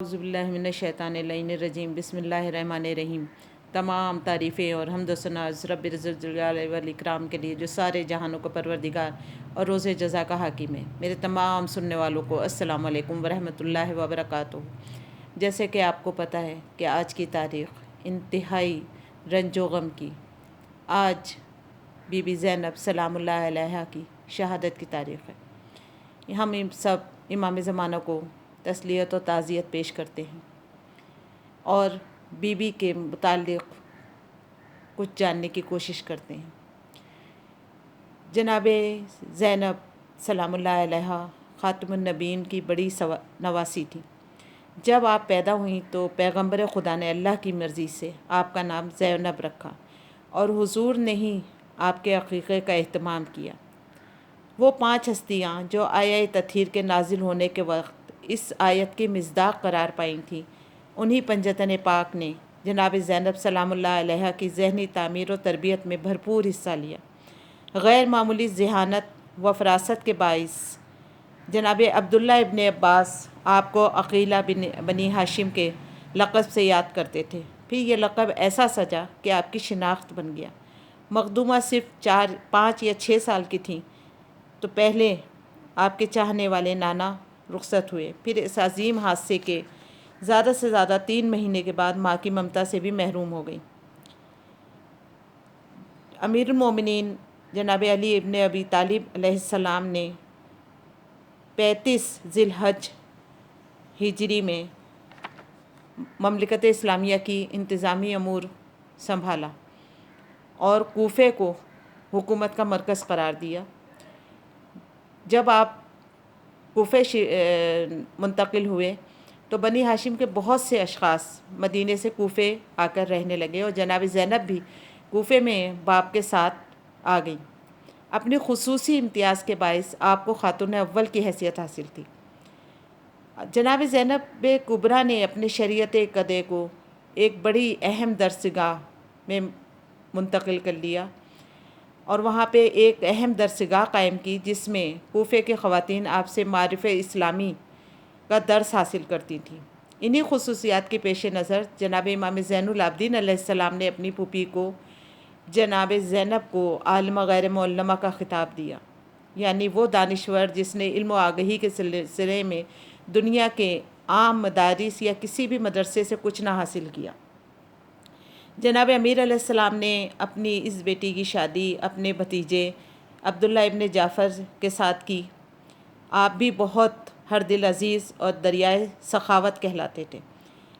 اعوذ باللہ من الشیطان اللعین الرجیم بسم اللہ الرحمن الرحیم۔ تمام تعریفیں اور حمد و ثنا رب الجلال والاکرام کے لیے جو سارے جہانوں کا پروردگار اور روز جزا کا حاکم ہے۔ میرے تمام سننے والوں کو السلام علیکم ورحمۃ اللہ وبرکاتہ۔ جیسے کہ آپ کو پتہ ہے کہ آج کی تاریخ انتہائی رنج و غم کی، آج بی بی زینب سلام اللہ علیہا کی شہادت کی تاریخ ہے۔ ہم سب امام زمانہ کو تسلیت و تعزیت پیش کرتے ہیں اور بی بی کے متعلق کچھ جاننے کی کوشش کرتے ہیں۔ جناب زینب سلام اللہ علیہا خاتم النبیین کی بڑی نواسی تھی۔ جب آپ پیدا ہوئیں تو پیغمبر خدا نے اللہ کی مرضی سے آپ کا نام زینب رکھا اور حضور نے ہی آپ کے عقیقے کا اہتمام کیا۔ وہ 5 ہستیاں جو آیہ تطہیر کے نازل ہونے کے وقت اس آیت کی مصداق قرار پائیں تھیں، انہی پنجتن پاک نے جناب زینب سلام اللہ علیہا کی ذہنی تعمیر و تربیت میں بھرپور حصہ لیا۔ غیر معمولی ذہانت و فراست کے باعث جناب عبداللہ ابن عباس آپ کو عقیلہ بنی ہاشم کے لقب سے یاد کرتے تھے۔ پھر یہ لقب ایسا سجا کہ آپ کی شناخت بن گیا۔ مخدومہ صرف 5 یا 6 سال کی تھیں تو پہلے آپ کے چاہنے والے نانا رخصت ہوئے، پھر اس عظیم حادثے کے زیادہ سے زیادہ 3 مہینے کے بعد ماں کی ممتا سے بھی محروم ہو گئیں۔ امیر المومنین جناب علی ابن ابی طالب علیہ السلام نے 35 ذی الحجہ ہجری میں مملکت اسلامیہ کی انتظامی امور سنبھالا اور کوفے کو حکومت کا مرکز قرار دیا۔ جب آپ کوفے منتقل ہوئے تو بنی ہاشم کے بہت سے اشخاص مدینے سے کوفے آ کر رہنے لگے اور جناب زینب بھی کوفے میں باپ کے ساتھ آ گئیں۔ اپنی خصوصی امتیاز کے باعث آپ کو خاتون اول کی حیثیت حاصل تھی۔ جناب زینب کبریٰ نے اپنے شریعت قدے کو ایک بڑی اہم درسگاہ میں منتقل کر لیا اور وہاں پہ ایک اہم درسگاہ قائم کی جس میں کوفے کے خواتین آپ سے معارف اسلامی کا درس حاصل کرتی تھیں۔ انہی خصوصیات کے پیش نظر جناب امام زین العابدین علیہ السلام نے اپنی پھوپھی کو جناب زینب کو عالمہ غیر معلمہ کا خطاب دیا، یعنی وہ دانشور جس نے علم و آگہی کے سلسلے میں دنیا کے عام مدارس یا کسی بھی مدرسے سے کچھ نہ حاصل کیا۔ جناب امیر علیہ السلام نے اپنی اس بیٹی کی شادی اپنے بھتیجے عبداللہ ابن جعفر کے ساتھ کی۔ آپ بھی بہت ہر دل عزیز اور دریائے سخاوت کہلاتے تھے۔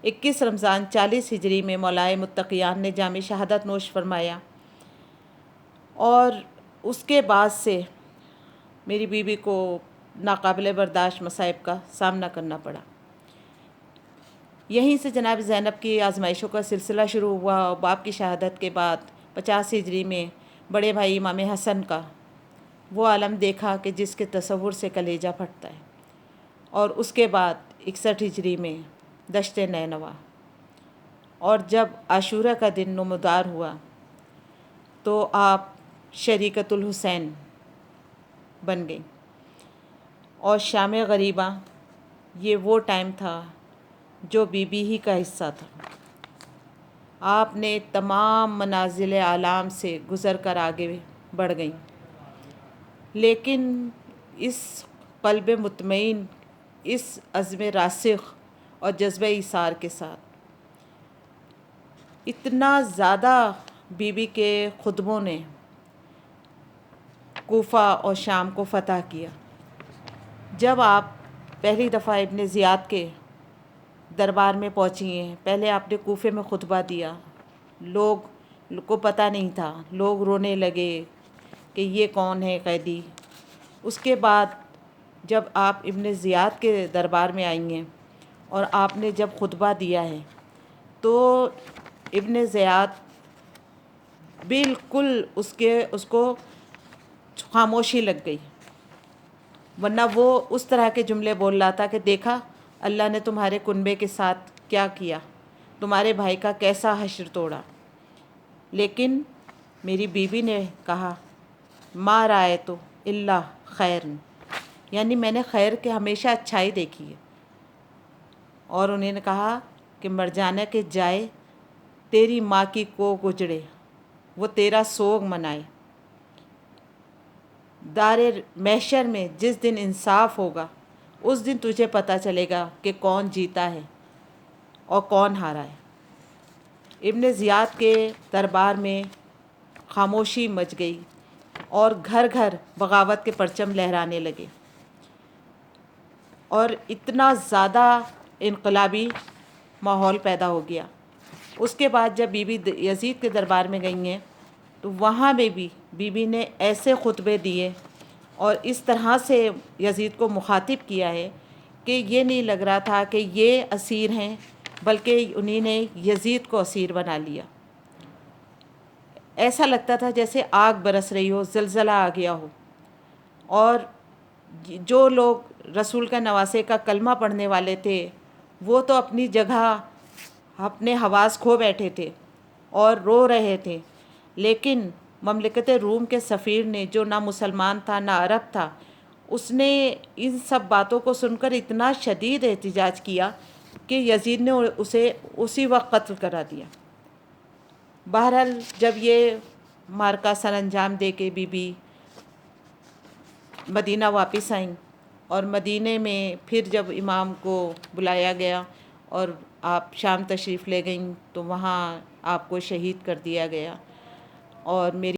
21 رمضان 40 ہجری میں مولائے متقیان نے جام شہادت نوش فرمایا اور اس کے بعد سے میری بیوی کو ناقابل برداشت مصائب کا سامنا کرنا پڑا۔ یہیں سے جناب زینب کی آزمائشوں کا سلسلہ شروع ہوا اور باپ کی شہادت کے بعد 50 ہجری میں بڑے بھائی امام حسن کا وہ عالم دیکھا کہ جس کے تصور سے کلیجہ پھٹتا ہے، اور اس کے بعد 61 ہجری میں دشت نینوا، اور جب عاشورہ کا دن نمودار ہوا تو آپ شریکۃ الحسین بن گئیں۔ اور شام غریبہ یہ وہ ٹائم تھا جو بی بی ہی کا حصہ تھا۔ آپ نے تمام منازل اعلام سے گزر کر آگے بڑھ گئیں، لیکن اس قلب مطمئن، اس عزم راسخ اور جذبہ ایثار کے ساتھ۔ اتنا زیادہ بی بی کے خدموں نے کوفہ اور شام کو فتح کیا۔ جب آپ پہلی دفعہ ابن زیاد کے دربار میں پہنچی ہیں، پہلے آپ نے کوفے میں خطبہ دیا، لوگ کو پتہ نہیں تھا، لوگ رونے لگے کہ یہ کون ہے قیدی۔ اس کے بعد جب آپ ابن زیاد کے دربار میں آئی ہیں اور آپ نے جب خطبہ دیا ہے تو ابن زیاد بالکل اس کو خاموشی لگ گئی، ورنہ وہ اس طرح کے جملے بول رہا تھا کہ دیکھا اللہ نے تمہارے کنبے کے ساتھ کیا کیا، تمہارے بھائی کا کیسا حشر توڑا۔ لیکن میری بیوی نے کہا ما رأیت الا خیر، یعنی میں نے خیر کے ہمیشہ اچھائی دیکھی ہے۔ اور انہوں نے کہا کہ مرجانہ کے جائے تیری ماں کی کوکھ اجڑے، وہ تیرا سوگ منائے۔ دار محشر میں جس دن انصاف ہوگا اس دن تجھے پتہ چلے گا کہ کون جیتا ہے اور کون ہارا ہے۔ ابن زیاد کے دربار میں خاموشی مچ گئی اور گھر گھر بغاوت کے پرچم لہرانے لگے، اور اتنا زیادہ انقلابی ماحول پیدا ہو گیا۔ اس کے بعد جب بی بی یزید کے دربار میں گئی ہیں تو وہاں میں بھی بی بی نے ایسے خطبے دیے اور اس طرح سے یزید کو مخاطب کیا ہے کہ یہ نہیں لگ رہا تھا کہ یہ اسیر ہیں، بلکہ انہی نے یزید کو اسیر بنا لیا۔ ایسا لگتا تھا جیسے آگ برس رہی ہو، زلزلہ آ گیا ہو، اور جو لوگ رسول کا نواسے کا کلمہ پڑھنے والے تھے وہ تو اپنی جگہ اپنے حواس کھو بیٹھے تھے اور رو رہے تھے، لیکن مملکت روم کے سفیر نے، جو نہ مسلمان تھا نہ عرب تھا، اس نے ان سب باتوں کو سن کر اتنا شدید احتجاج کیا کہ یزید نے اسے اسی وقت قتل کرا دیا۔ بہرحال جب یہ معرکہ سر انجام دے کے بی بی مدینہ واپس آئیں، اور مدینے میں پھر جب امام کو بلایا گیا اور آپ شام تشریف لے گئیں تو وہاں آپ کو شہید کر دیا گیا، اور میری